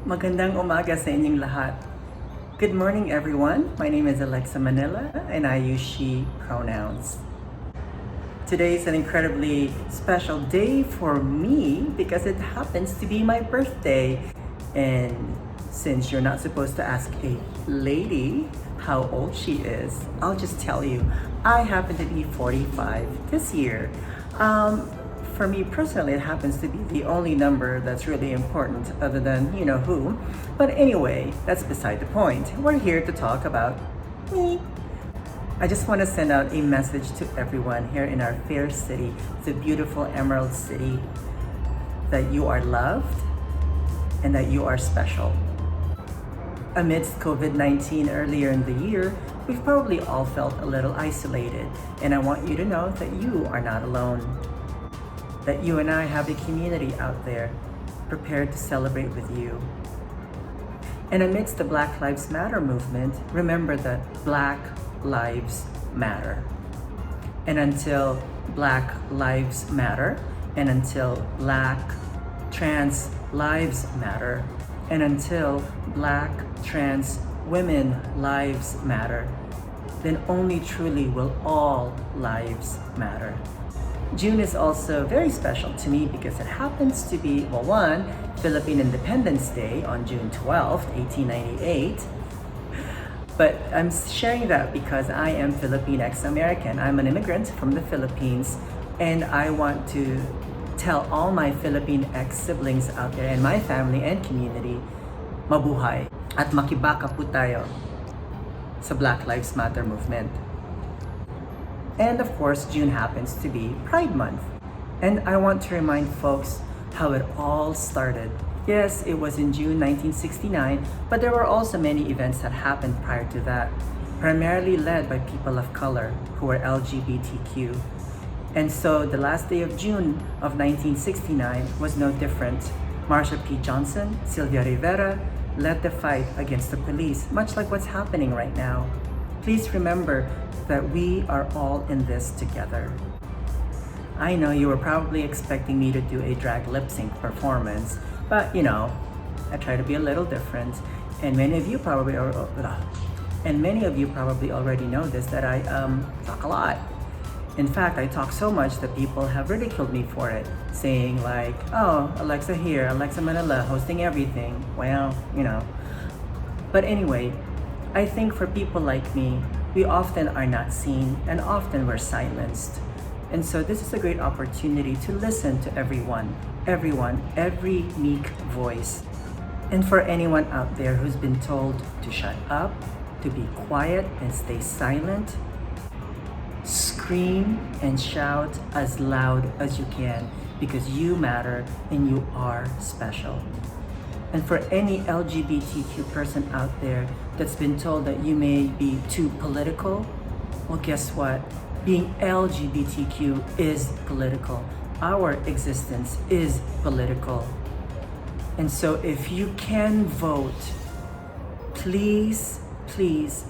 Magandang umaga sa inyong lahat. Good morning everyone. My name is Aleksa Manila and I use she pronouns. Today is an incredibly special day for me because it happens to be my birthday. And since you're not supposed to ask a lady how old she is, I'll just tell you, I happen to be 45 this year. For me personally, it happens to be the only number that's really important other than you know who. But anyway, that's beside the point. We're here to talk about me. I just want to send out a message to everyone here in our fair city, the beautiful Emerald City, that you are loved and that you are special. Amidst COVID-19 earlier in the year, we've probably all felt a little isolated, and I want you to know that you are not alone. That you and I have a community out there prepared to celebrate with you. And amidst the Black Lives Matter movement, remember that Black Lives Matter. And until Black Lives Matter, and until Black Trans Lives Matter, and until Black Trans Women Lives Matter, then only truly will all lives matter. June is also very special to me because it happens to be, well, one, Philippine Independence Day on June 12th, 1898. But I'm sharing that because I am Philippine ex-American. I'm an immigrant from the Philippines, and I want to tell all my Philippine ex-siblings out there and my family and community, mabuhay at makibaka po tayo sa Black Lives Matter movement. And of course, June happens to be Pride Month. And I want to remind folks how it all started. Yes, it was in June 1969, but there were also many events that happened prior to that, primarily led by people of color who were LGBTQ. And so the last day of June of 1969 was no different. Marsha P. Johnson, Sylvia Rivera led the fight against the police, much like what's happening right now. Please remember that we are all in this together. I know you were probably expecting me to do a drag lip sync performance, but you know, I try to be a little different, and many of you probably already know this, that I talk a lot. In fact, I talk so much that people have ridiculed me for it, saying like, oh, Aleksa here, Aleksa Manila, hosting everything. Well, you know. But anyway, I think for people like me, we often are not seen and often we're silenced. And so this is a great opportunity to listen to everyone, every meek voice. And for anyone out there who's been told to shut up, to be quiet and stay silent, scream and shout as loud as you can because you matter and you are special. And for any LGBTQ person out there that's been told that you may be too political, well, guess what? Being LGBTQ is political. Our existence is political. And so if you can vote, please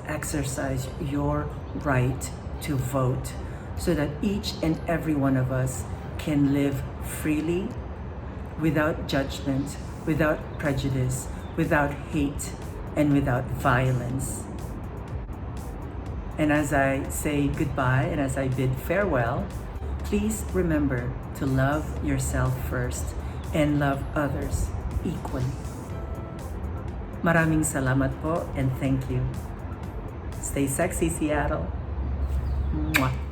exercise your right to vote so that each and every one of us can live freely, without judgment, without prejudice, without hate, and without violence. And as I say goodbye and as I bid farewell, please remember to love yourself first and love others equally. Maraming salamat po and thank you. Stay sexy, Seattle. Mwah.